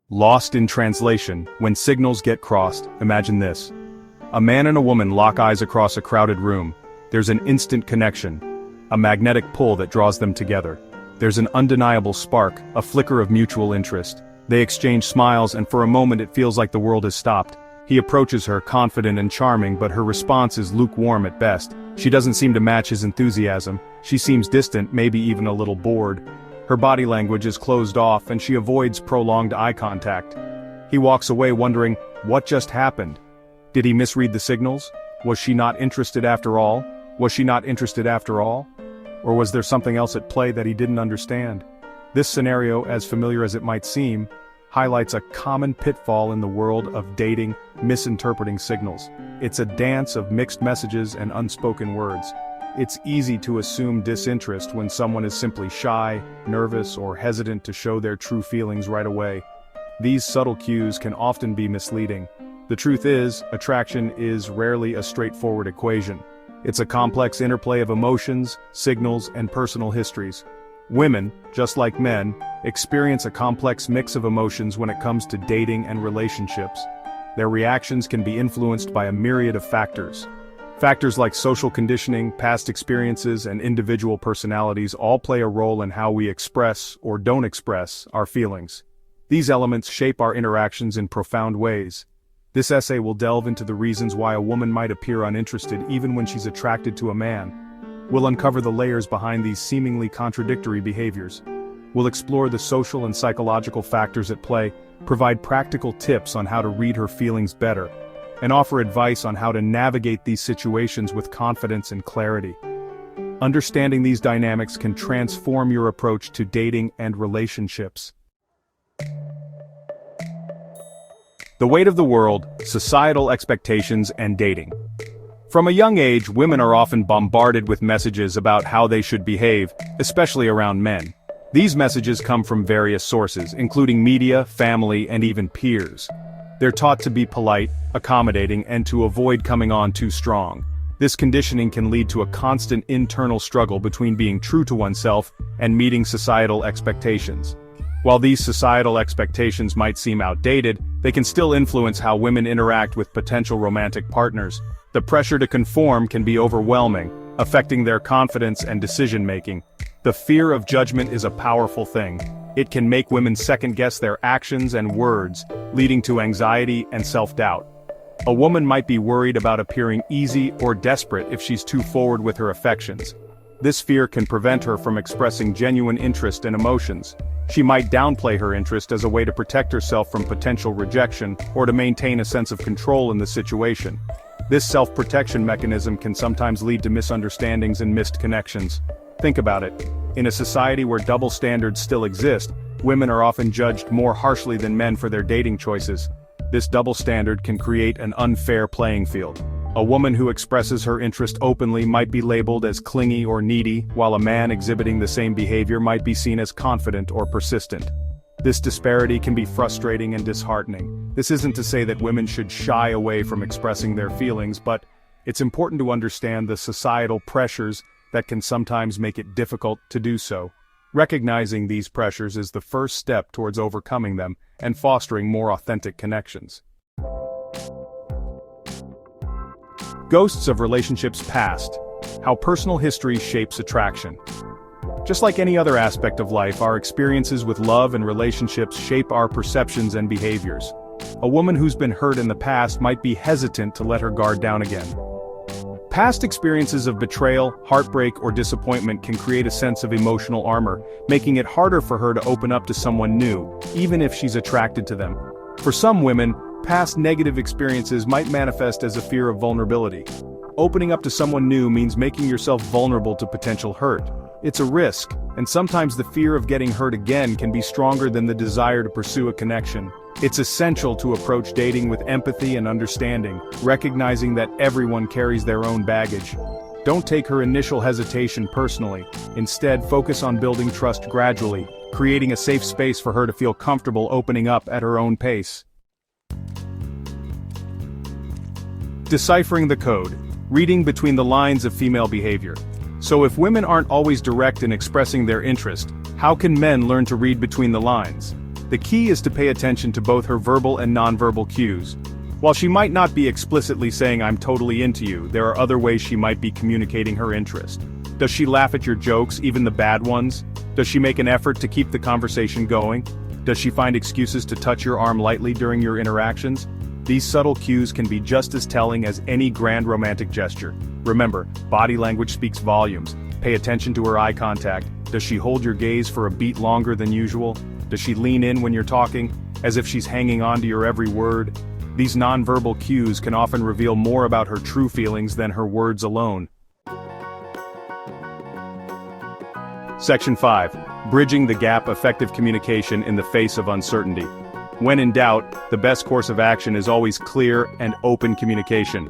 Lost in translation, when signals get crossed. Imagine this. A man and a woman lock eyes across a crowded room. There's an instant connection, a magnetic pull that draws them together. There's an undeniable spark, a flicker of mutual interest. They exchange smiles, and for a moment it feels like the world has stopped. He approaches her, confident and charming, but her response is lukewarm at best. She doesn't seem to match his enthusiasm. She seems distant, maybe even a little bored. Her body language is closed off, and she avoids prolonged eye contact. He walks away wondering, what just happened? Did he misread the signals? Was she not interested after all? Was she not interested after all? Or was there something else at play that he didn't understand? This scenario, as familiar as it might seem, highlights a common pitfall in the world of dating: misinterpreting signals. It's a dance of mixed messages and unspoken words. It's easy to assume disinterest when someone is simply shy, nervous, or hesitant to show their true feelings right away. These subtle cues can often be misleading. The truth is, attraction is rarely a straightforward equation. It's a complex interplay of emotions, signals, and personal histories. Women, just like men, experience a complex mix of emotions when it comes to dating and relationships. Their reactions can be influenced by a myriad of factors. Factors like social conditioning, past experiences, and individual personalities all play a role in how we express, or don't express, our feelings. These elements shape our interactions in profound ways. This essay will delve into the reasons why a woman might appear uninterested even when she's attracted to a man. We'll uncover the layers behind these seemingly contradictory behaviors. We'll explore the social and psychological factors at play, provide practical tips on how to read her feelings better, and offer advice on how to navigate these situations with confidence and clarity. Understanding these dynamics can transform your approach to dating and relationships. The weight of the world, societal expectations, and dating. From a young age, women are often bombarded with messages about how they should behave, especially around men. These messages come from various sources, including media, family, and even peers. They're taught to be polite, accommodating, and to avoid coming on too strong. This conditioning can lead to a constant internal struggle between being true to oneself and meeting societal expectations. While these societal expectations might seem outdated, they can still influence how women interact with potential romantic partners. The pressure to conform can be overwhelming, affecting their confidence and decision-making. The fear of judgment is a powerful thing. It can make women second-guess their actions and words, leading to anxiety and self-doubt. A woman might be worried about appearing easy or desperate if she's too forward with her affections. This fear can prevent her from expressing genuine interest and emotions. She might downplay her interest as a way to protect herself from potential rejection or to maintain a sense of control in the situation. This self-protection mechanism can sometimes lead to misunderstandings and missed connections. Think about it. In a society where double standards still exist, women are often judged more harshly than men for their dating choices. This double standard can create an unfair playing field. A woman who expresses her interest openly might be labeled as clingy or needy, while a man exhibiting the same behavior might be seen as confident or persistent. This disparity can be frustrating and disheartening. This isn't to say that women should shy away from expressing their feelings, but it's important to understand the societal pressures that can sometimes make it difficult to do so. Recognizing these pressures is the first step towards overcoming them and fostering more authentic connections. Ghosts of relationships past. How personal history shapes attraction. Just like any other aspect of life, our experiences with love and relationships shape our perceptions and behaviors. A woman who's been hurt in the past might be hesitant to let her guard down again. Past experiences of betrayal, heartbreak, or disappointment can create a sense of emotional armor, making it harder for her to open up to someone new, even if she's attracted to them. For some women, past negative experiences might manifest as a fear of vulnerability. Opening up to someone new means making yourself vulnerable to potential hurt. It's a risk, and sometimes the fear of getting hurt again can be stronger than the desire to pursue a connection. It's essential to approach dating with empathy and understanding, recognizing that everyone carries their own baggage. Don't take her initial hesitation personally. Instead, focus on building trust gradually, creating a safe space for her to feel comfortable opening up at her own pace. Deciphering the code. Reading between the lines of female behavior. So if women aren't always direct in expressing their interest, how can men learn to read between the lines? The key is to pay attention to both her verbal and nonverbal cues. While she might not be explicitly saying "I'm totally into you," there are other ways she might be communicating her interest. Does she laugh at your jokes, even the bad ones? Does she make an effort to keep the conversation going? Does she find excuses to touch your arm lightly during your interactions? These subtle cues can be just as telling as any grand romantic gesture. Remember, body language speaks volumes. Pay attention to her eye contact. Does she hold your gaze for a beat longer than usual? Does she lean in when you're talking, as if she's hanging on to your every word? These nonverbal cues can often reveal more about her true feelings than her words alone. Section 5. Bridging the gap: effective communication in the face of uncertainty. When in doubt, the best course of action is always clear and open communication.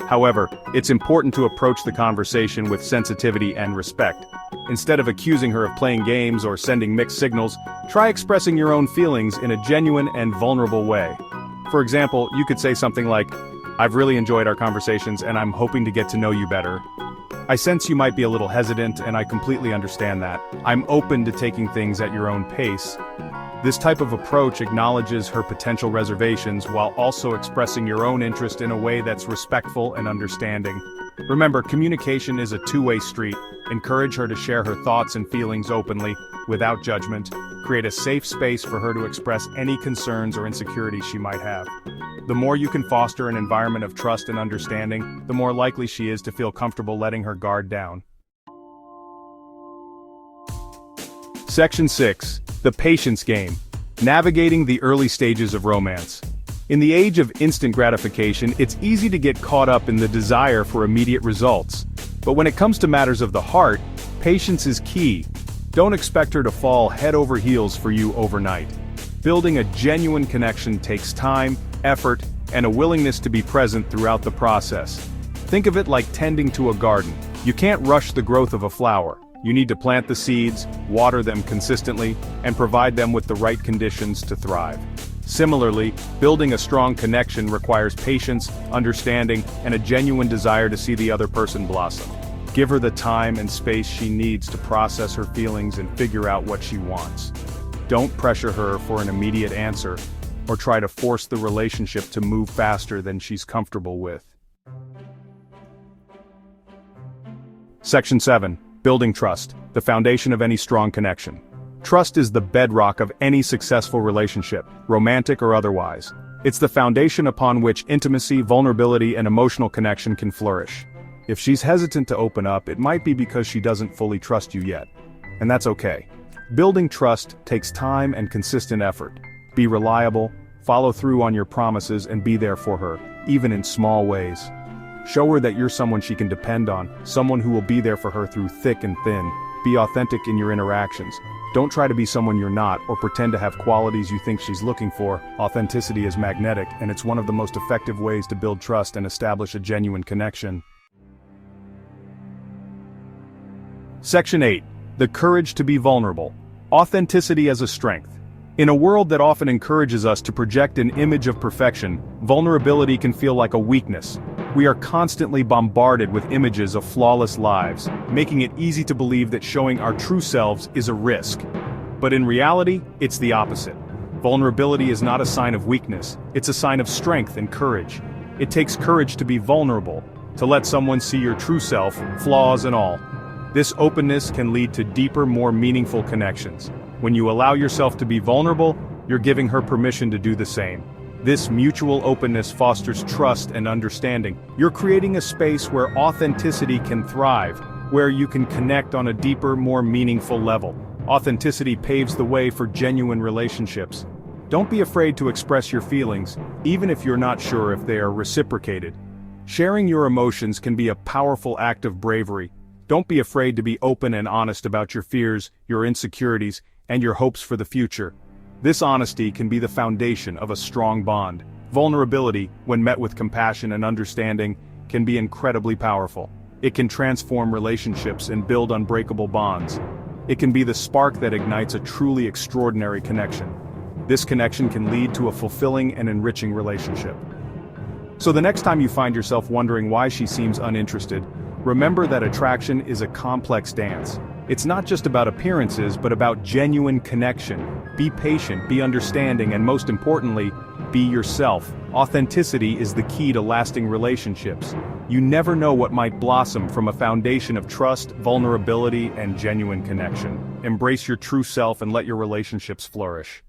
However, it's important to approach the conversation with sensitivity and respect. Instead of accusing her of playing games or sending mixed signals, try expressing your own feelings in a genuine and vulnerable way. For example, you could say something like, "I've really enjoyed our conversations and I'm hoping to get to know you better. I sense you might be a little hesitant and I completely understand that. I'm open to taking things at your own pace." This type of approach acknowledges her potential reservations while also expressing your own interest in a way that's respectful and understanding. Remember, communication is a two-way street. Encourage her to share her thoughts and feelings openly, without judgment. Create a safe space for her to express any concerns or insecurities she might have. The more you can foster an environment of trust and understanding, the more likely she is to feel comfortable letting her guard down. Section 6. The Patience Game. Navigating the early stages of romance. In the age of instant gratification, it's easy to get caught up in the desire for immediate results. But when it comes to matters of the heart, patience is key. Don't expect her to fall head over heels for you overnight. Building a genuine connection takes time, effort, and a willingness to be present throughout the process. Think of it like tending to a garden. You can't rush the growth of a flower. You need to plant the seeds, water them consistently, and provide them with the right conditions to thrive. Similarly, building a strong connection requires patience, understanding, and a genuine desire to see the other person blossom. Give her the time and space she needs to process her feelings and figure out what she wants. Don't pressure her for an immediate answer, or try to force the relationship to move faster than she's comfortable with. Section 7. Building trust, the foundation of any strong connection. Trust is the bedrock of any successful relationship, romantic or otherwise. It's the foundation upon which intimacy, vulnerability, and emotional connection can flourish. If she's hesitant to open up, it might be because she doesn't fully trust you yet. And that's okay. Building trust takes time and consistent effort. Be reliable, follow through on your promises, and be there for her, even in small ways. Show her that you're someone she can depend on, someone who will be there for her through thick and thin. Be authentic in your interactions. Don't try to be someone you're not, or pretend to have qualities you think she's looking for. Authenticity is magnetic, and it's one of the most effective ways to build trust and establish a genuine connection. Section 8. The courage to be vulnerable. Authenticity as a strength. In a world that often encourages us to project an image of perfection, vulnerability can feel like a weakness. We are constantly bombarded with images of flawless lives, making it easy to believe that showing our true selves is a risk. But in reality, it's the opposite. Vulnerability is not a sign of weakness, it's a sign of strength and courage. It takes courage to be vulnerable, to let someone see your true self, flaws and all. This openness can lead to deeper, more meaningful connections. When you allow yourself to be vulnerable, you're giving her permission to do the same. This mutual openness fosters trust and understanding. You're creating a space where authenticity can thrive, where you can connect on a deeper, more meaningful level. Authenticity paves the way for genuine relationships. Don't be afraid to express your feelings, even if you're not sure if they are reciprocated. Sharing your emotions can be a powerful act of bravery. Don't be afraid to be open and honest about your fears, your insecurities, and your hopes for the future. This honesty can be the foundation of a strong bond. Vulnerability, when met with compassion and understanding, can be incredibly powerful. It can transform relationships and build unbreakable bonds. It can be the spark that ignites a truly extraordinary connection. This connection can lead to a fulfilling and enriching relationship. So the next time you find yourself wondering why she seems uninterested, remember that attraction is a complex dance. It's not just about appearances, but about genuine connection. Be patient, be understanding, and most importantly, be yourself. Authenticity is the key to lasting relationships. You never know what might blossom from a foundation of trust, vulnerability, and genuine connection. Embrace your true self and let your relationships flourish.